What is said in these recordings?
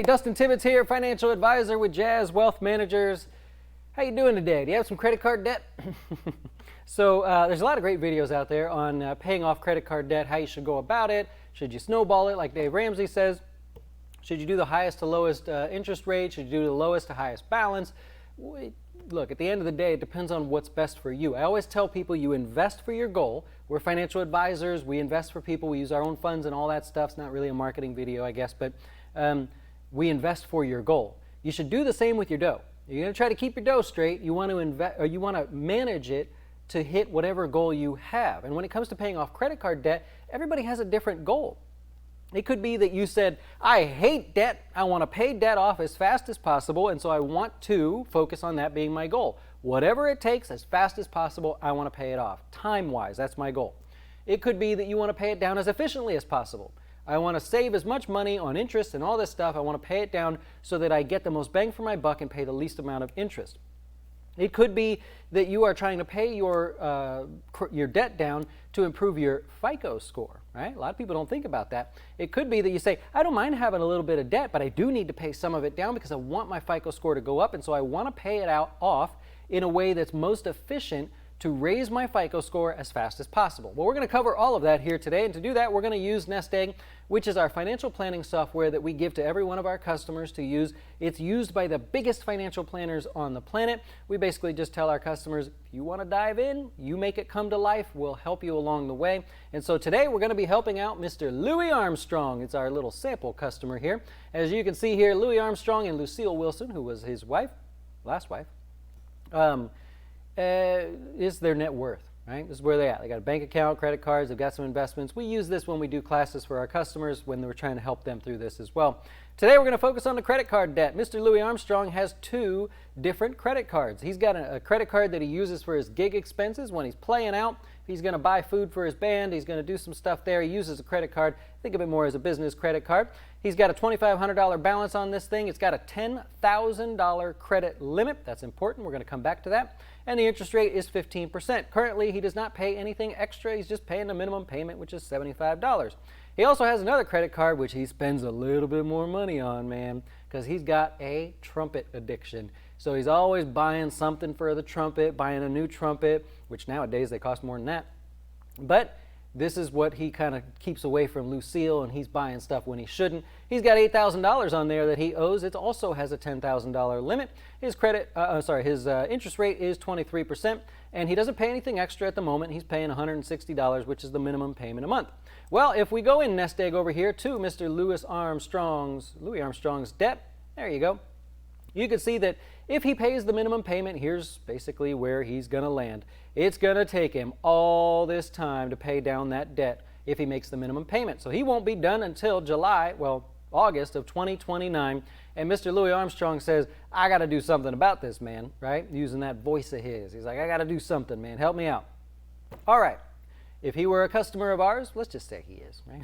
Dustin Tibbetts here, financial advisor with Jazz Wealth Managers. How you doing today? Do you have some credit card debt? So there's a lot of great videos out there on paying off credit card debt, how you should go about it. Should you snowball it like Dave Ramsey says? Should you do the highest to lowest interest rate? Should you do the lowest to highest balance? Look, at the end of the day, it depends on what's best for you. I always tell people you invest for your goal. We're financial advisors. We invest for people. We use our own funds and all that stuff. It's not really a marketing video, I guess, but we invest for your goal. You should do the same with your dough. You're going to try to keep your dough straight. You want to invest, or you want to manage it to hit whatever goal you have. And when it comes to paying off credit card debt, everybody has a different goal. It could be that you said, I hate debt. I want to pay debt off as fast as possible, and so I want to focus on that being my goal. Whatever it takes, as fast as possible, I want to pay it off. Time-wise, that's my goal. It could be that you want to pay it down as efficiently as possible. I want to save as much money on interest and all this stuff. I want to pay it down so that I get the most bang for my buck and pay the least amount of interest. It could be that you are trying to pay your debt down to improve your FICO score, right? A lot of people don't think about that. It could be that you say, I don't mind having a little bit of debt, but I do need to pay some of it down because I want my FICO score to go up, and so I want to pay it off in a way that's most efficient to raise my FICO score as fast as possible. Well, we're going to cover all of that here today, and to do that, we're going to use Nest Egg, which is our financial planning software that we give to every one of our customers to use. It's used by the biggest financial planners on the planet. We basically just tell our customers, if you want to dive in, you make it come to life, we'll help you along the way. And so today, we're going to be helping out Mr. Louis Armstrong. It's our little sample customer here. As you can see here, Louis Armstrong and Lucille Wilson, who was his wife, last wife, is their net worth, right? This is where they're at. They got a bank account, credit cards, they've got some investments. We use this when we do classes for our customers when we're trying to help them through this as well. Today we're going to focus on the credit card debt. Mr. Louis Armstrong has two different credit cards. He's got a credit card that he uses for his gig expenses when he's playing out. If he's going to buy food for his band, he's going to do some stuff there. He uses a credit card. Think of it more as a business credit card. He's got a $2,500 balance on this thing. It's got a $10,000 credit limit. That's important. We're going to come back to that. And the interest rate is 15%. Currently, he does not pay anything extra. He's just paying the minimum payment, which is $75. He also has another credit card, which he spends a little bit more money on, man, because he's got a trumpet addiction. So he's always buying something for the trumpet, buying a new trumpet, which nowadays they cost more than that. But this is what he kind of keeps away from Lucille, and he's buying stuff when he shouldn't. He's got $8,000 on there that he owes. It also has a $10,000 limit. His interest rate is 23%, and he doesn't pay anything extra at the moment. He's paying $160, which is the minimum payment a month. Well, if we go in Nest Egg over here to Mr. Louis Armstrong's debt, there you go. You can see that if he pays the minimum payment, here's basically where he's going to land. It's going to take him all this time to pay down that debt if he makes the minimum payment. So he won't be done until August of 2029. And Mr. Louis Armstrong says, I got to do something about this, man, right? Using that voice of his. He's like, I got to do something, man. Help me out. All right. If he were a customer of ours, let's just say he is, right?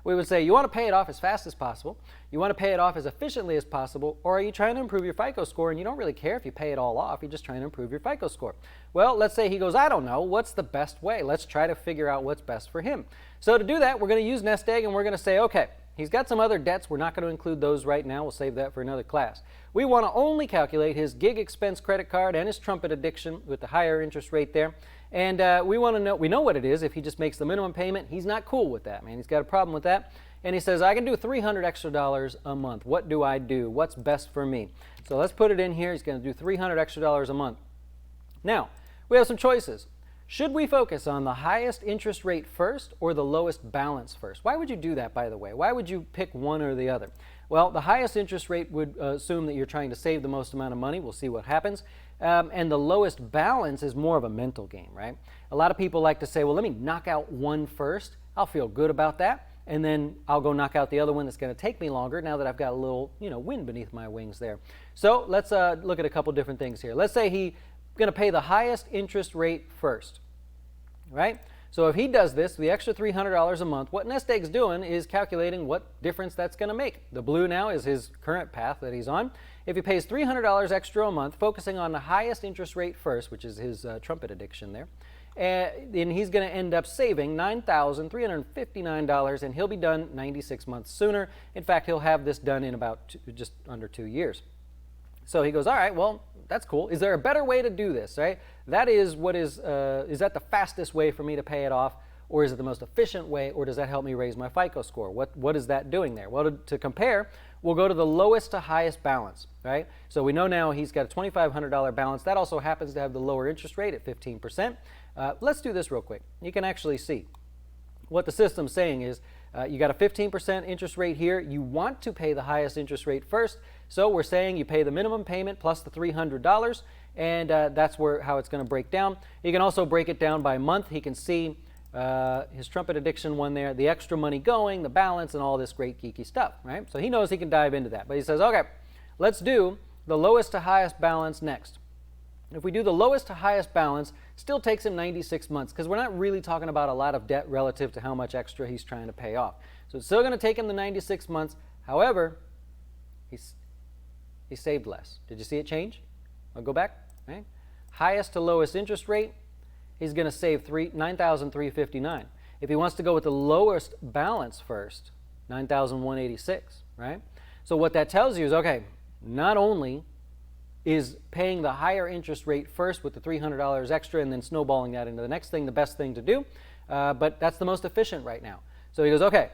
We would say, you want to pay it off as fast as possible, you want to pay it off as efficiently as possible, or are you trying to improve your FICO score and you don't really care if you pay it all off, you're just trying to improve your FICO score. Well, let's say he goes, I don't know, what's the best way? Let's try to figure out what's best for him. So to do that, we're going to use Nest Egg and we're going to say, okay, he's got some other debts. We're not going to include those right now. We'll save that for another class. We want to only calculate his gig expense credit card and his trumpet addiction with the higher interest rate there. And we know what it is. If he just makes the minimum payment, he's not cool with that, man. He's got a problem with that. And he says, I can do $300 extra a month. What do I do? What's best for me? So let's put it in here. He's going to do $300 extra a month. Now, we have some choices. Should we focus on the highest interest rate first or the lowest balance first? Why would you do that, by the way? Why would you pick one or the other? Well, the highest interest rate would assume that you're trying to save the most amount of money. We'll see what happens. And the lowest balance is more of a mental game, right? A lot of people like to say, well, let me knock out one first. I'll feel good about that. And then I'll go knock out the other one that's going to take me longer now that I've got a little, wind beneath my wings there. So let's look at a couple different things here. Let's say he's going to pay the highest interest rate first, right? So if he does this, the extra $300 a month, what Nest Egg's doing is calculating what difference that's going to make. The blue now is his current path that he's on. If he pays $300 extra a month, focusing on the highest interest rate first, which is his trumpet addiction there, and he's going to end up saving $9,359, and he'll be done 96 months sooner. In fact, he'll have this done in about just under 2 years. So he goes, all right, well, that's cool. Is there a better way to do this, right? That is that the fastest way for me to pay it off, or is it the most efficient way, or does that help me raise my FICO score? What is that doing there? Well, to compare, we'll go to the lowest to highest balance, right? So we know now he's got a $2,500 balance. That also happens to have the lower interest rate at 15%. Let's do this real quick. You can actually see what the system's saying is you got a 15% interest rate here. You want to pay the highest interest rate first. So we're saying you pay the minimum payment plus the $300, and that's how it's going to break down. You can also break it down by month. He can see his trumpet addiction one there, the extra money going, the balance, and all this great geeky stuff, right? So he knows he can dive into that. But he says, okay, let's do the lowest to highest balance next. If we do the lowest to highest balance, still takes him 96 months because we're not really talking about a lot of debt relative to how much extra he's trying to pay off. So it's still going to take him the 96 months. However, he saved less. Did you see it change? I'll go back. Right? Highest to lowest interest rate, he's going to save $9,359. If he wants to go with the lowest balance first, $9,186, right? So what that tells you is, okay, not only is paying the higher interest rate first with the $300 extra and then snowballing that into the next thing the best thing to do, but that's the most efficient right now. So he goes, okay,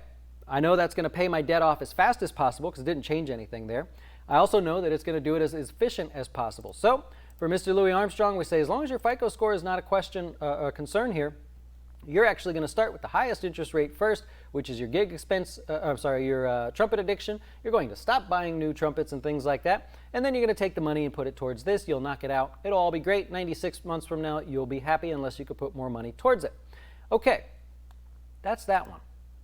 I know that's going to pay my debt off as fast as possible because it didn't change anything there. I also know that it's going to do it as efficient as possible. So for Mr. Louis Armstrong, we say as long as your FICO score is not a concern here, you're actually going to start with the highest interest rate first, which is your gig expense, your trumpet addiction. You're going to stop buying new trumpets and things like that. And then you're going to take the money and put it towards this. You'll knock it out. It'll all be great. 96 months from now, you'll be happy unless you could put more money towards it. Okay, that's that one.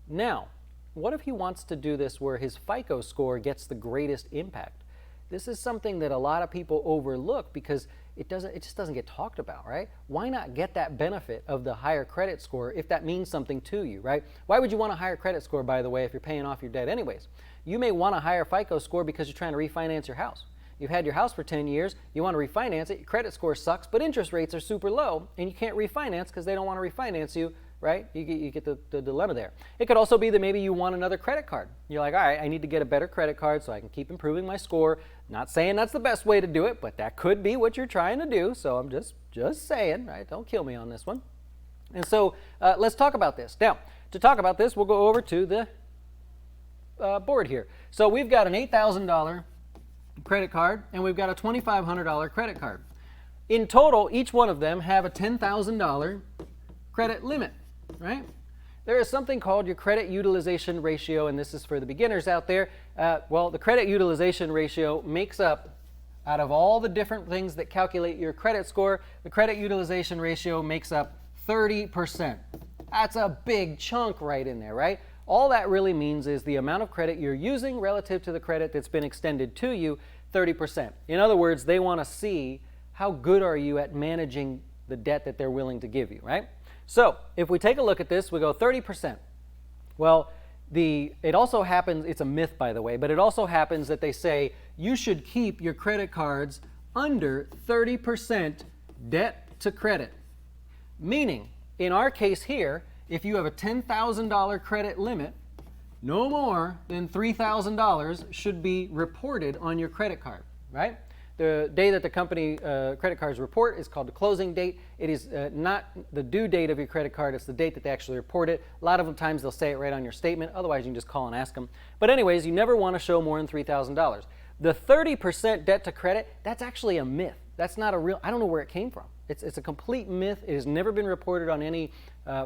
Now, what if he wants to do this where his FICO score gets the greatest impact? This is something that a lot of people overlook because it just doesn't get talked about, right? Why not get that benefit of the higher credit score if that means something to you, right? Why would you want a higher credit score, by the way, if you're paying off your debt anyways? You may want a higher FICO score because you're trying to refinance your house. You've had your house for 10 years, you want to refinance it, your credit score sucks, but interest rates are super low, and you can't refinance because they don't want to refinance you, right? You get the dilemma there. It could also be that maybe you want another credit card. You're like, all right, I need to get a better credit card so I can keep improving my score. Not saying that's the best way to do it, but that could be what you're trying to do. So I'm just saying, right? Don't kill me on this one. And so let's talk about this. Now, to talk about this, we'll go over to the board here. So we've got an $8,000 credit card, and we've got a $2,500 credit card. In total, each one of them have a $10,000 credit limit, right? There is something called your credit utilization ratio, and this is for the beginners out there. Well, the credit utilization ratio makes up, out of all the different things that calculate your credit score, the credit utilization ratio makes up 30%. That's a big chunk right in there, right? All that really means is the amount of credit you're using relative to the credit that's been extended to you, 30%. In other words, they want to see how good are you at managing the debt that they're willing to give you, right? So if we take a look at this, we go 30%. Well, it also happens, it's a myth by the way, but it also happens that they say you should keep your credit cards under 30% debt to credit. Meaning, in our case here, if you have a $10,000 credit limit, no more than $3,000 should be reported on your credit card, right? The day that the company credit cards report is called the closing date. It is not the due date of your credit card, it's the date that they actually report it. A lot of the times they'll say it right on your statement, otherwise you can just call and ask them. But anyways, you never want to show more than $3,000. The 30% debt to credit, that's actually a myth. That's not a real, I don't know where it came from. It's a complete myth. It has never been reported on any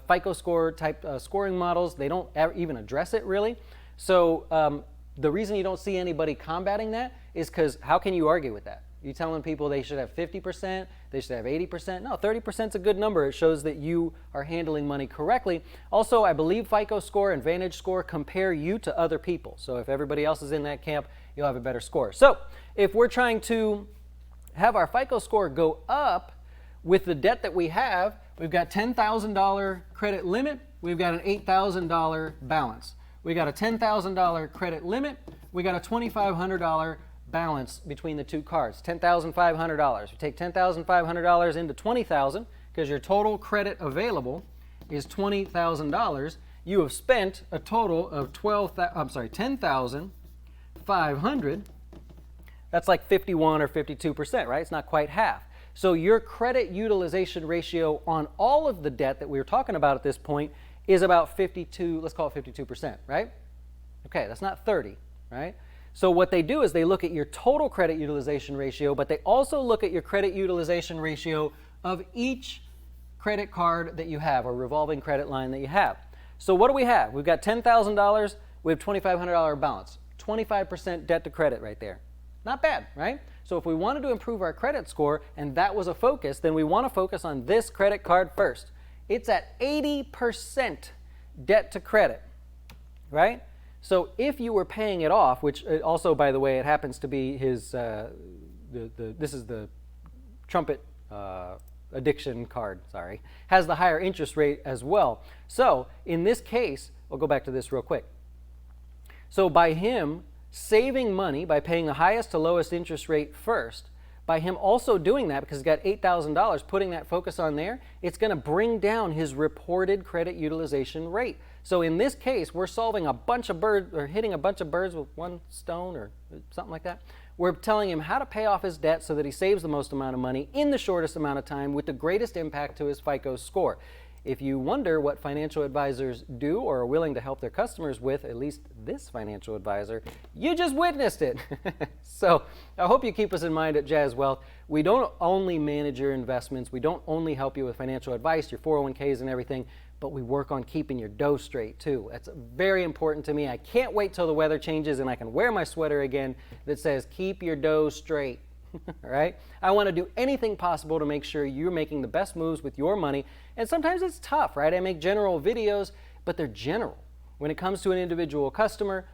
FICO score type scoring models. They don't even address it really. So the reason you don't see anybody combating that is because how can you argue with that? You telling people they should have 50%, they should have 80%? No, 30% is a good number. It shows that you are handling money correctly. Also, I believe FICO score and Vantage score compare you to other people. So if everybody else is in that camp, you'll have a better score. So if we're trying to have our FICO score go up with the debt that we have, we've got $10,000 credit limit, we've got an $8,000 balance. We got a $10,000 credit limit, we got a $2,500 balance between the two cards, $10,500. We take $10,500 into $20,000, because your total credit available is $20,000. You have spent a total of $10,500. That's like 51 or 52%, right? It's not quite half. So your credit utilization ratio on all of the debt that we were talking about at this point is about 52, let's call it 52%, right? Okay, that's not 30, right? So what they do is they look at your total credit utilization ratio, but they also look at your credit utilization ratio of each credit card that you have or revolving credit line that you have. So what do we have? We've got $10,000, we have $2,500 balance, 25% debt to credit right there. Not bad, right? So if we wanted to improve our credit score and that was a focus, then we want to focus on this credit card first. It's at 80% debt to credit, right? So if you were paying it off, which also, by the way, it happens to be his, this is the trumpet addiction card, sorry, has the higher interest rate as well. So in this case, I'll go back to this real quick. So by him saving money by paying the highest to lowest interest rate first, by him also doing that because he's got $8,000, putting that focus on there, it's going to bring down his reported credit utilization rate. So in this case, we're solving a bunch of birds, or hitting a bunch of birds with one stone or something like that. We're telling him how to pay off his debt so that he saves the most amount of money in the shortest amount of time with the greatest impact to his FICO score. If you wonder what financial advisors do or are willing to help their customers with, at least this financial advisor, you just witnessed it. So I hope you keep us in mind at Jazz Wealth. We don't only manage your investments, we don't only help you with financial advice, your 401ks and everything, but we work on keeping your dough straight too. That's very important to me. I can't wait till the weather changes and I can wear my sweater again that says, keep your dough straight. All right? I want to do anything possible to make sure you're making the best moves with your money. And sometimes it's tough, right? I make general videos, but they're general. When it comes to an individual customer,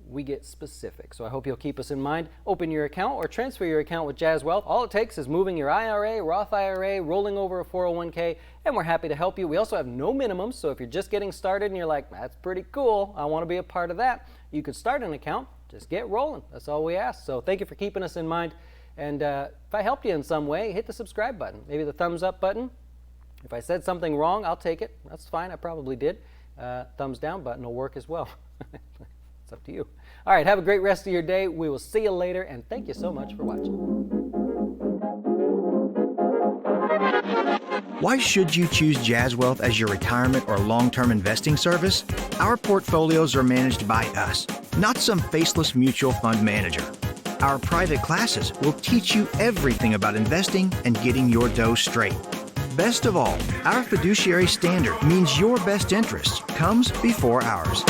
we get specific. So I hope you'll keep us in mind. Open your account or transfer your account with Jazz Wealth. All it takes is moving your IRA, Roth IRA, rolling over a 401k, and we're happy to help you. We also have no minimums, so if you're just getting started and you're like, that's pretty cool, I want to be a part of that, you could start an account, just get rolling. That's all we ask. So thank you for keeping us in mind. And if I helped you in some way, hit the subscribe button, maybe the thumbs up button. If I said something wrong, I'll take it. That's fine, I probably did. Thumbs down button will work as well. It's up to you. All right, have a great rest of your day. We will see you later, and thank you so much for watching. Why should you choose Jazz Wealth as your retirement or long-term investing service? Our portfolios are managed by us, not some faceless mutual fund manager. Our private classes will teach you everything about investing and getting your dough straight. Best of all, our fiduciary standard means your best interest comes before ours.